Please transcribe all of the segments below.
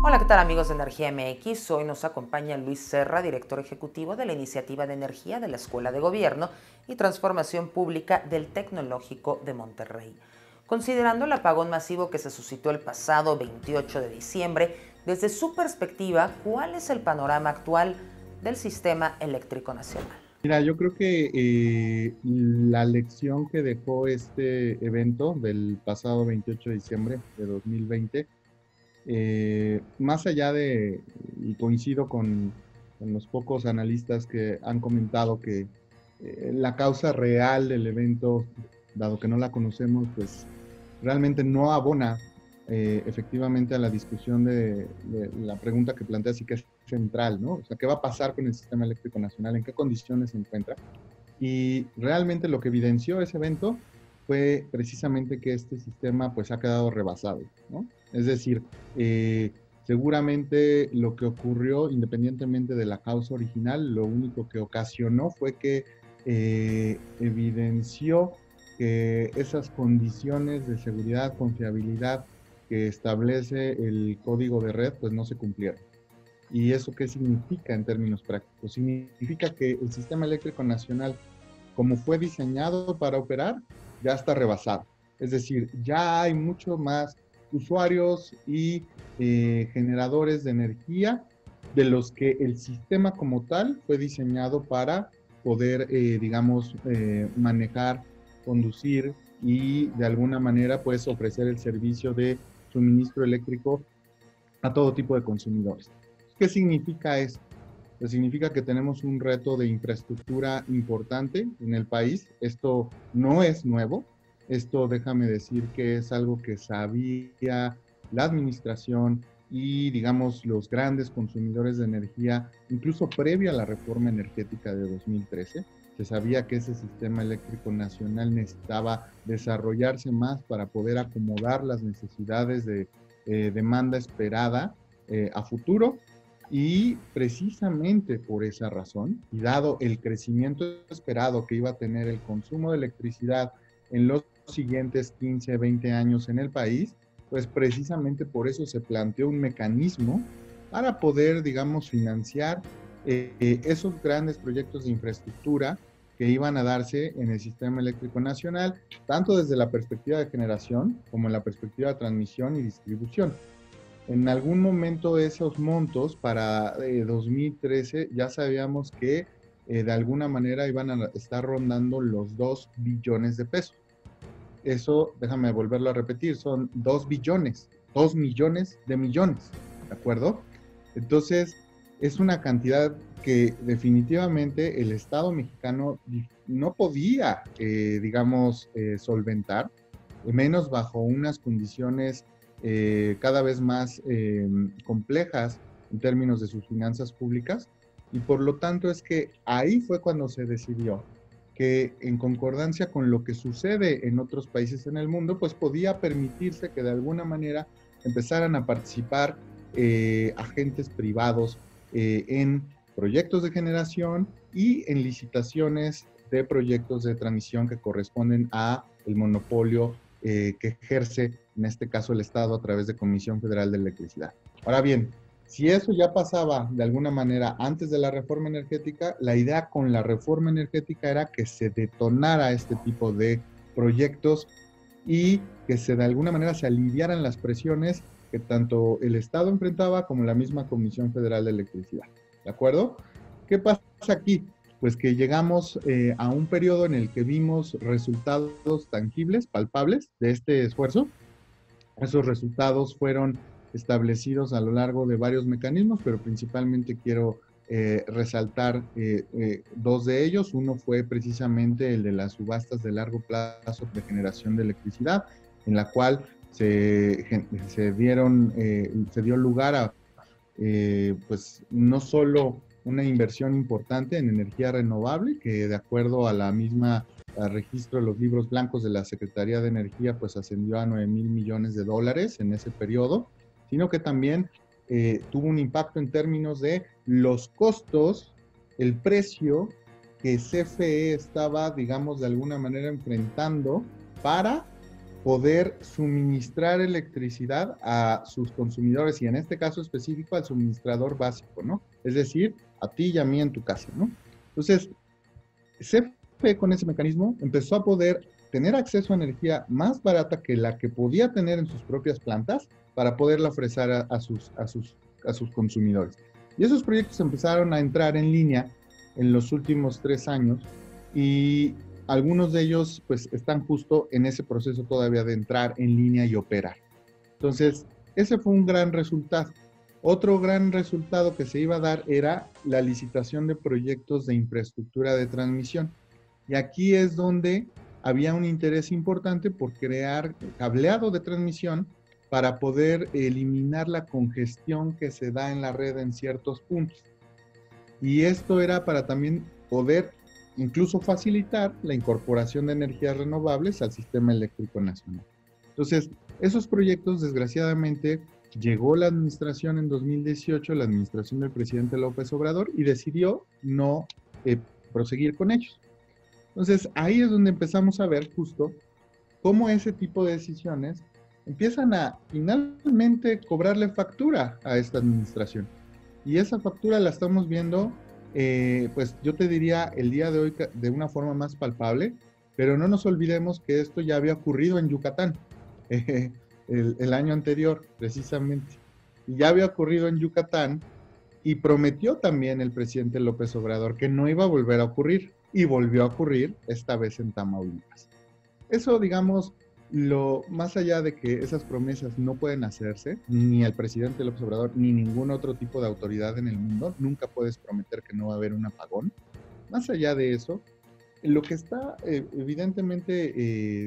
Hola, ¿qué tal amigos de Energía MX? Hoy nos acompaña Luis Serra, director ejecutivo de la Iniciativa de Energía de la Escuela de Gobierno y Transformación Pública del Tecnológico de Monterrey. Considerando el apagón masivo que se suscitó el pasado 28 de diciembre, desde su perspectiva, ¿cuál es el panorama actual del sistema eléctrico nacional? Mira, yo creo que la lección que dejó este evento del pasado 28 de diciembre de 2020, más allá de, y coincido con los pocos analistas que han comentado que la causa real del evento, dado que no la conocemos, pues realmente no abona efectivamente a la discusión de la pregunta que planteas y que es central, ¿no? O sea, ¿qué va a pasar con el sistema eléctrico nacional? ¿En qué condiciones se encuentra? Y realmente lo que evidenció ese evento fue precisamente que este sistema pues ha quedado rebasado, ¿no? Es decir, seguramente lo que ocurrió, independientemente de la causa original, lo único que ocasionó fue que evidenció que esas condiciones de seguridad, confiabilidad que establece el código de red, pues no se cumplieron. ¿Y eso qué significa en términos prácticos? Significa que el sistema eléctrico nacional, como fue diseñado para operar, ya está rebasado. Es decir, ya hay mucho más usuarios y generadores de energía de los que el sistema como tal fue diseñado para poder, digamos, manejar, conducir y de alguna manera pues ofrecer el servicio de suministro eléctrico a todo tipo de consumidores. ¿Qué significa esto? Pues significa que tenemos un reto de infraestructura importante en el país. Esto no es nuevo. Esto déjame decir que es algo que sabía la administración y, digamos, los grandes consumidores de energía, incluso previo a la reforma energética de 2013. Se sabía que ese sistema eléctrico nacional necesitaba desarrollarse más para poder acomodar las necesidades de demanda esperada a futuro, y precisamente por esa razón, y dado el crecimiento esperado que iba a tener el consumo de electricidad en los siguientes 15, 20 años en el país, pues precisamente por eso se planteó un mecanismo para poder, digamos, financiar esos grandes proyectos de infraestructura que iban a darse en el sistema eléctrico nacional, tanto desde la perspectiva de generación como en la perspectiva de transmisión y distribución. En algún momento esos montos para 2013 ya sabíamos que de alguna manera iban a estar rondando los 2 billones de pesos. Eso, déjame volverlo a repetir, son 2 billones, 2 millones de millones, ¿de acuerdo? Entonces, es una cantidad que definitivamente el Estado mexicano no podía, digamos, solventar, menos bajo unas condiciones cada vez más complejas en términos de sus finanzas públicas. Y por lo tanto es que ahí fue cuando se decidió que en concordancia con lo que sucede en otros países en el mundo, pues podía permitirse que de alguna manera empezaran a participar agentes privados en proyectos de generación y en licitaciones de proyectos de transmisión que corresponden a el monopolio que ejerce, en este caso, el Estado a través de Comisión Federal de Electricidad. Ahora bien, si eso ya pasaba de alguna manera antes de la reforma energética, la idea con la reforma energética era que se detonara este tipo de proyectos y que se de alguna manera se aliviaran las presiones que tanto el Estado enfrentaba como la misma Comisión Federal de Electricidad. ¿De acuerdo? ¿Qué pasa aquí? Pues que llegamos a un periodo en el que vimos resultados tangibles, palpables de este esfuerzo. Esos resultados fueron establecidos a lo largo de varios mecanismos, pero principalmente quiero resaltar dos de ellos. Uno fue precisamente el de las subastas de largo plazo de generación de electricidad, en la cual se dio lugar a pues no solo una inversión importante en energía renovable, que de acuerdo a la misma al registro de los libros blancos de la Secretaría de Energía, pues ascendió a 9,000 millones de dólares en ese periodo, sino que también tuvo un impacto en términos de los costos, el precio que CFE estaba, digamos, de alguna manera enfrentando para poder suministrar electricidad a sus consumidores y en este caso específico al suministrador básico, ¿no? Es decir, a ti y a mí en tu casa, ¿no? Entonces, CFE con ese mecanismo empezó a poder tener acceso a energía más barata que la que podía tener en sus propias plantas para poderla ofrecer a sus consumidores. Y esos proyectos empezaron a entrar en línea en los últimos 3 años y algunos de ellos pues están justo en ese proceso todavía de entrar en línea y operar. Entonces, ese fue un gran resultado. Otro gran resultado que se iba a dar era la licitación de proyectos de infraestructura de transmisión. Y aquí es donde había un interés importante por crear cableado de transmisión para poder eliminar la congestión que se da en la red en ciertos puntos. Y esto era para también poder incluso facilitar la incorporación de energías renovables al sistema eléctrico nacional. Entonces, esos proyectos, desgraciadamente, llegó la administración en 2018, la administración del presidente López Obrador, y decidió no proseguir con ellos. Entonces, ahí es donde empezamos a ver justo cómo ese tipo de decisiones empiezan a finalmente cobrarle factura a esta administración. Y esa factura la estamos viendo, pues yo te diría el día de hoy de una forma más palpable, pero no nos olvidemos que esto ya había ocurrido en Yucatán el año anterior, precisamente. Y ya había ocurrido en Yucatán y prometió también el presidente López Obrador que no iba a volver a ocurrir y volvió a ocurrir esta vez en Tamaulipas. Eso, digamos, más allá de que esas promesas no pueden hacerse, ni el presidente López Obrador, ni ningún otro tipo de autoridad en el mundo, nunca puedes prometer que no va a haber un apagón. Más allá de eso, lo que está evidentemente,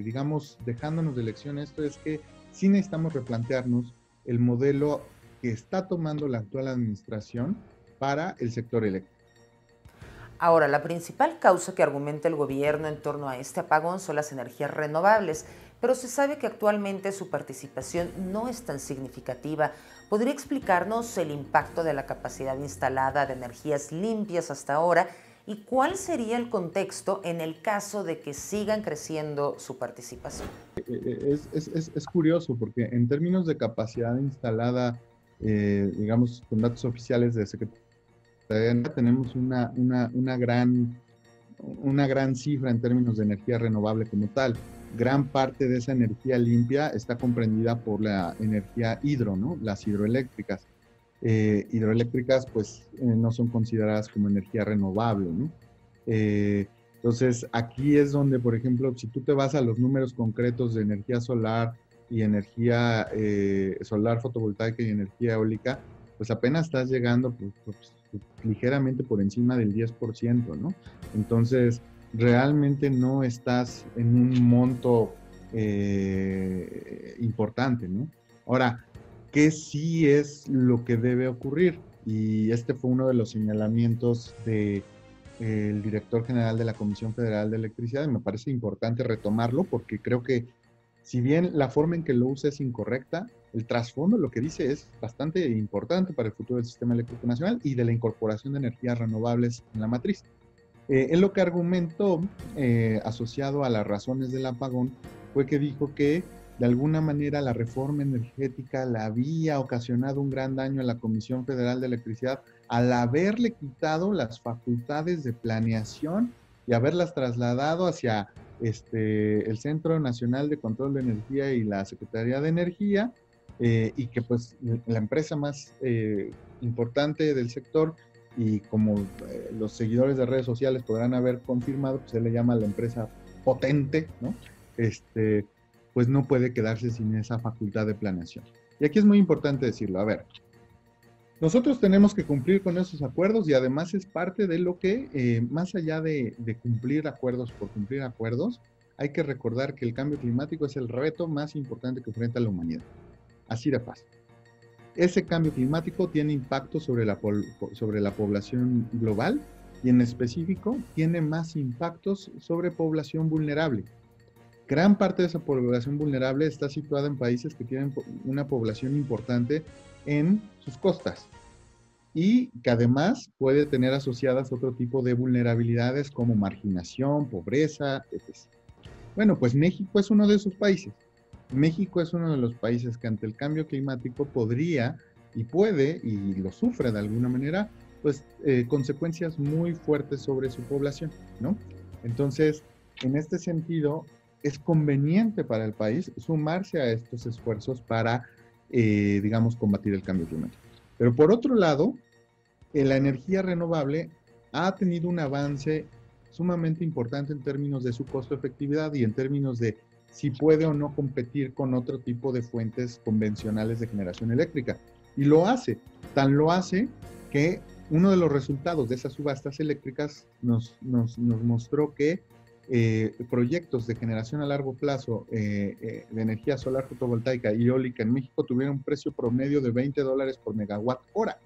digamos, dejándonos de lección esto es que sí necesitamos replantearnos el modelo que está tomando la actual administración para el sector eléctrico. Ahora, la principal causa que argumenta el gobierno en torno a este apagón son las energías renovables, pero se sabe que actualmente su participación no es tan significativa. ¿Podría explicarnos el impacto de la capacidad instalada de energías limpias hasta ahora y cuál sería el contexto en el caso de que sigan creciendo su participación? Es curioso porque en términos de capacidad instalada, digamos, con datos oficiales de Secretaría, tenemos una gran cifra en términos de energía renovable como tal. Gran parte de esa energía limpia está comprendida por la energía hidro, ¿no? Las hidroeléctricas. Hidroeléctricas pues no son consideradas como energía renovable, ¿no? Entonces aquí es donde, por ejemplo, si tú te vas a los números concretos de energía solar y energía solar fotovoltaica y energía eólica, pues apenas estás llegando pues, ligeramente por encima del 10%, ¿no? Entonces, realmente no estás en un monto importante, ¿no? Ahora, ¿qué sí es lo que debe ocurrir? Y este fue uno de los señalamientos del director general de la Comisión Federal de Electricidad, y me parece importante retomarlo porque creo que si bien la forma en que lo usa es incorrecta, el trasfondo, lo que dice, es bastante importante para el futuro del sistema eléctrico nacional y de la incorporación de energías renovables en la matriz. Él lo que argumentó, asociado a las razones del apagón, fue que dijo que de alguna manera la reforma energética le había ocasionado un gran daño a la Comisión Federal de Electricidad al haberle quitado las facultades de planeación y haberlas trasladado hacia el Centro Nacional de Control de Energía y la Secretaría de Energía, y que pues la empresa más importante del sector, y como los seguidores de redes sociales podrán haber confirmado, pues se le llama la empresa potente, ¿no? Pues no puede quedarse sin esa facultad de planeación. Y aquí es muy importante decirlo, a ver, nosotros tenemos que cumplir con esos acuerdos y además es parte de lo que, más allá de cumplir acuerdos por cumplir acuerdos, hay que recordar que el cambio climático es el reto más importante que enfrenta la humanidad. Así de fácil. Ese cambio climático tiene impacto sobre la población global y en específico tiene más impactos sobre población vulnerable. Gran parte de esa población vulnerable está situada en países que tienen una población importante en sus costas y que además puede tener asociadas otro tipo de vulnerabilidades como marginación, pobreza, etc. Bueno, pues México es uno de esos países. México es uno de los países que ante el cambio climático podría y puede, y lo sufre de alguna manera, pues consecuencias muy fuertes sobre su población, ¿no? Entonces, en este sentido, es conveniente para el país sumarse a estos esfuerzos para, digamos, combatir el cambio climático. Pero por otro lado, la energía renovable ha tenido un avance sumamente importante en términos de su costo-efectividad y en términos de si puede o no competir con otro tipo de fuentes convencionales de generación eléctrica. Y lo hace, tan lo hace que uno de los resultados de esas subastas eléctricas nos mostró que proyectos de generación a largo plazo de energía solar fotovoltaica y eólica en México tuvieron un precio promedio de $20 por megawatt hora,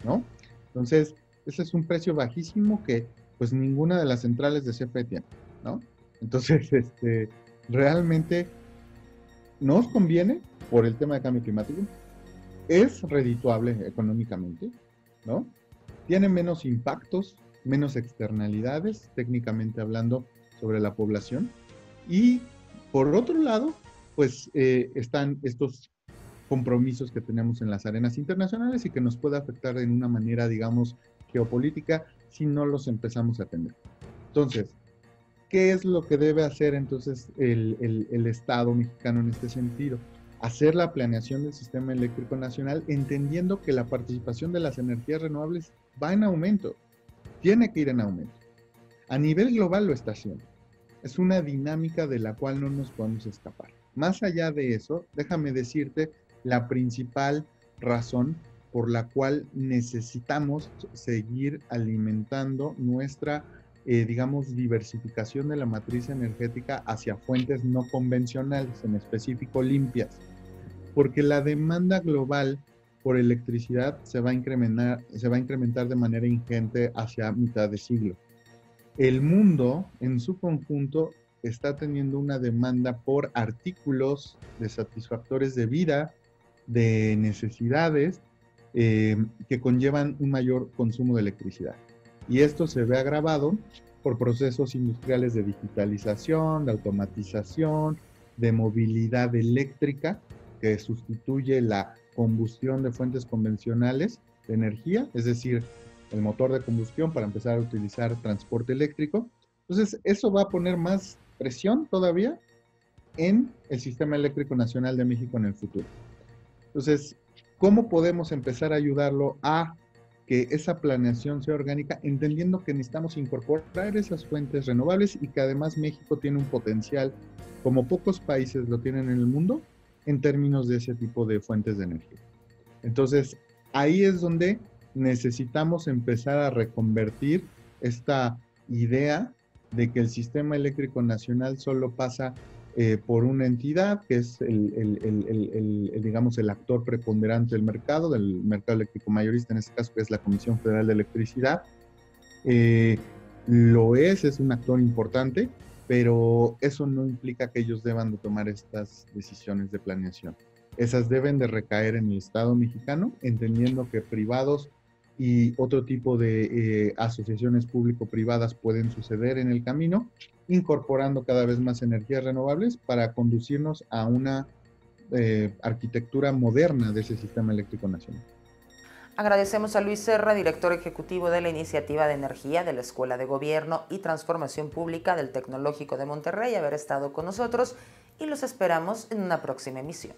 ¿no? Entonces, ese es un precio bajísimo que pues ninguna de las centrales de CFE tiene, ¿no? Entonces, realmente nos conviene por el tema de cambio climático, es redituable económicamente, ¿no? Tiene menos impactos, menos externalidades, técnicamente hablando, sobre la población. Y por otro lado, pues están estos compromisos que tenemos en las arenas internacionales y que nos puede afectar en una manera, digamos, geopolítica si no los empezamos a atender. Entonces, ¿qué es lo que debe hacer entonces el Estado mexicano en este sentido? Hacer la planeación del sistema eléctrico nacional entendiendo que la participación de las energías renovables va en aumento, tiene que ir en aumento. A nivel global lo está haciendo. Es una dinámica de la cual no nos podemos escapar. Más allá de eso, déjame decirte la principal razón por la cual necesitamos seguir alimentando nuestra, digamos, diversificación de la matriz energética hacia fuentes no convencionales, en específico limpias, porque la demanda global por electricidad se va a incrementar de manera ingente hacia mitad de siglo. El mundo en su conjunto está teniendo una demanda por artículos de satisfactores de vida, de necesidades que conllevan un mayor consumo de electricidad. Y esto se ve agravado por procesos industriales de digitalización, de automatización, de movilidad eléctrica, que sustituye la combustión de fuentes convencionales de energía, es decir, el motor de combustión para empezar a utilizar transporte eléctrico. Entonces, eso va a poner más presión todavía en el Sistema Eléctrico Nacional de México en el futuro. Entonces, ¿cómo podemos empezar a ayudarlo a que esa planeación sea orgánica, entendiendo que necesitamos incorporar esas fuentes renovables y que además México tiene un potencial, como pocos países lo tienen en el mundo, en términos de ese tipo de fuentes de energía? Entonces, ahí es donde necesitamos empezar a reconvertir esta idea de que el sistema eléctrico nacional solo pasa por una entidad que es digamos, el actor preponderante del mercado eléctrico mayorista, en este caso que es la Comisión Federal de Electricidad. Lo es un actor importante, pero eso no implica que ellos deban de tomar estas decisiones de planeación. Esas deben de recaer en el Estado mexicano, entendiendo que privados y otro tipo de asociaciones público-privadas pueden suceder en el camino, incorporando cada vez más energías renovables para conducirnos a una arquitectura moderna de ese sistema eléctrico nacional. Agradecemos a Luis Serra, director ejecutivo de la Iniciativa de Energía de la Escuela de Gobierno y Transformación Pública del Tecnológico de Monterrey, haber estado con nosotros y los esperamos en una próxima emisión.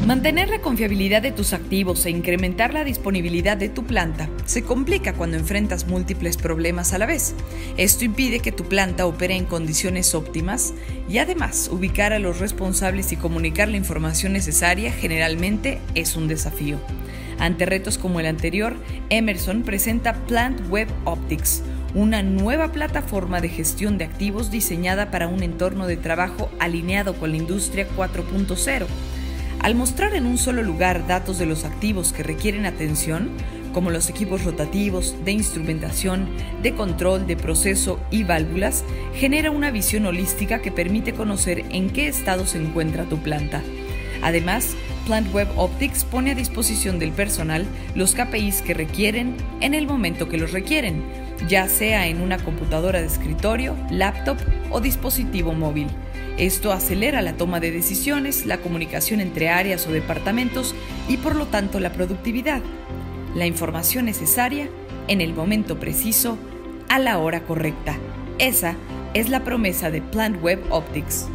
Mantener la confiabilidad de tus activos e incrementar la disponibilidad de tu planta se complica cuando enfrentas múltiples problemas a la vez. Esto impide que tu planta opere en condiciones óptimas y además ubicar a los responsables y comunicar la información necesaria generalmente es un desafío. Ante retos como el anterior, Emerson presenta Plant Web Optics, una nueva plataforma de gestión de activos diseñada para un entorno de trabajo alineado con la industria 4.0. Al mostrar en un solo lugar datos de los activos que requieren atención, como los equipos rotativos, de instrumentación, de control, de proceso y válvulas, genera una visión holística que permite conocer en qué estado se encuentra tu planta. Además, Plant Web Optics pone a disposición del personal los KPIs que requieren en el momento que los requieren, ya sea en una computadora de escritorio, laptop o dispositivo móvil. Esto acelera la toma de decisiones, la comunicación entre áreas o departamentos y por lo tanto la productividad. La información necesaria en el momento preciso, a la hora correcta. Esa es la promesa de Plantweb Optics.